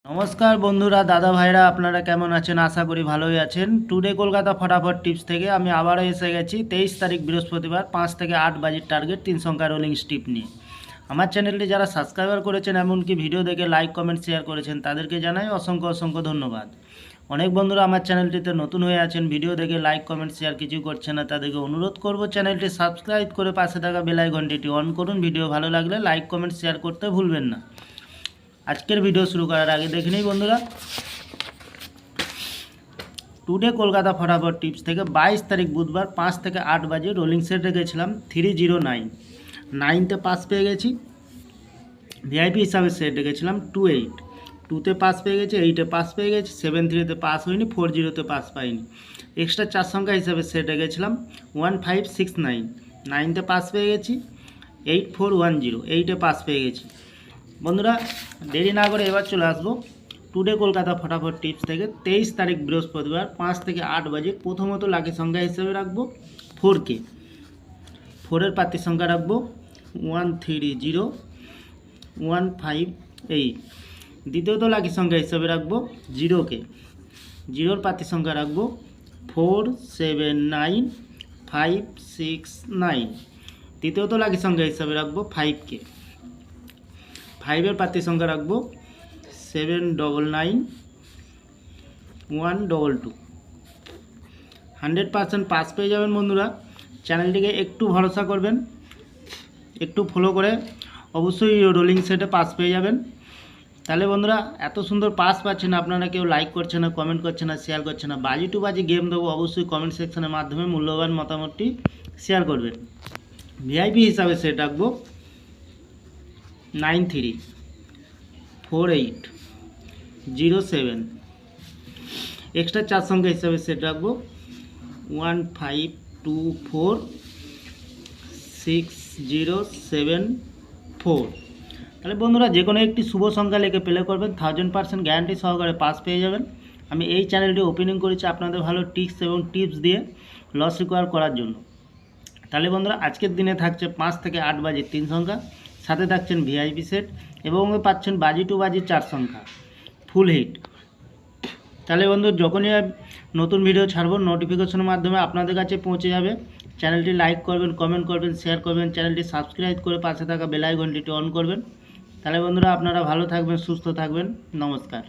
নমস্কার বন্ধুরা, দাদা ভাইরা, আপনারা কেমন আছেন? আশা করি ভালোই আছেন। টুডে কলকাতা ফটাফট টিপস থেকে আমি আবারও এসে গেছি 23 তারিখ বৃহস্পতিবার 5 থেকে 8 বাজির টার্গেট 3 সংখ্যা রোলিং স্টিপ নিয়ে। আমার চ্যানেলটি যারা সাবস্ক্রাইবার করেছেন, এমনকি ভিডিও দেখে লাইক কমেন্ট শেয়ার করেছেন, তাদেরকে জানাই অসংখ্য অসংখ্য ধন্যবাদ। অনেক বন্ধুরা আমার চ্যানেলটিতে নতুন হয়ে আছেন, ভিডিও দেখে লাইক কমেন্ট শেয়ার কিছু করছেন না, তাদেরকে অনুরোধ করব চ্যানেলটি সাবস্ক্রাইব করে পাশে থাকা বেল আইকনটি অন করুন। ভিডিও ভালো লাগলে লাইক কমেন্ট শেয়ার করতে ভুলবেন না। আজকের ভিডিও শুরু করার আগে দেখে নিই বন্ধুরা, টুডে কলকাতা ফটাফট টিপস থেকে 22 তারিখ বুধবার 5 থেকে 8 বাজে রোলিং সেট রেখেছিলাম 309। 9তে পাস পেয়ে গেছি। ভিআইপি হিসাবে সেট রেখেছিলাম 28। 2তে পাস পেয়ে গেছি, 8এ পাস পেয়ে গেছি, 73তে পাস হয়নি, 40তে পাস পাইনি। এক্সট্রা 4 সংখ্যা হিসাবে সেট রেখেছিলাম 1569। 9তে পাস পেয়ে গেছি, 8410, 8এ পাস পেয়ে গেছি। বন্ধুরা, দেরি না করে এবার চলে আসবো টুডে কলকাতা ফটাফট টিপস থেকে 23 তারিখ বৃহস্পতিবার 5 থেকে 8 বাজে। প্রথমত লাকি সংখ্যা হিসেবে রাখবো 4কে। 4এর প্রার্থী সংখ্যা রাখবো 130158। দ্বিতীয়ত লাকি সংখ্যা হিসেবে রাখবো 0কে। 0এর প্রার্থী সংখ্যা রাখবো 479569। তৃতীয়ত লাকি সংখ্যা হিসেবে রাখবো 5কে। 5এর প্রার্থী সংখ্যা রাখবো 799122। 100% পাস পেয়ে যাবেন বন্ধুরা। চ্যানেলটিকে একটু ভরসা করবেন, একটু ফলো করে অবশ্যই রোলিং সেটে পাস পেয়ে যাবেন। তাহলে বন্ধুরা, এত সুন্দর পাস পাচ্ছেন, আপনারা কেউ লাইক করছে না, কমেন্ট করছে না, শেয়ার করছে না। বাজি টু বাজি গেম দেবো, অবশ্যই কমেন্ট সেকশনের মাধ্যমে মূল্যবান মতামতটি শেয়ার করবেন। ভিআইপি হিসাবে সেট রাখবো 934807। এক্সট্রা 4 সংখ্যা হিসাবে সেট রাখবো 15246074। তাহলে বন্ধুরা, যে কোনো একটি শুভ সংখ্যা লিখে প্লে করবেন, 1000% গ্যারান্টি সহকারে পাস পেয়ে যাবেন। আমি এই চ্যানেলটি ওপেনিং করেছি আপনাদের ভালো টিপস এবং টিপস দিয়ে লস রিকভার করার জন্য। তাহলে বন্ধুরা, আজকের দিনে থাকছে 5 থেকে 8 বাজির 3 সংখ্যা, সাথে থাকছেন ভিআইপি সেট এবং পাচ্ছেন বাজি টু বাজির 4 সংখ্যা ফুল হিট। তাহলে বন্ধু, যখনই নতুন ভিডিও ছাড়বো নোটিফিকেশনের মাধ্যমে আপনাদের কাছে পৌঁছে যাবে। চ্যানেলটি লাইক করবেন, কমেন্ট করবেন, শেয়ার করবেন, চ্যানেলটি সাবস্ক্রাইব করে পাশে থাকা বেল আইকনটি অন করবেন। তাহলে বন্ধুরা, আপনারা ভালো থাকবেন, সুস্থ থাকবেন। নমস্কার।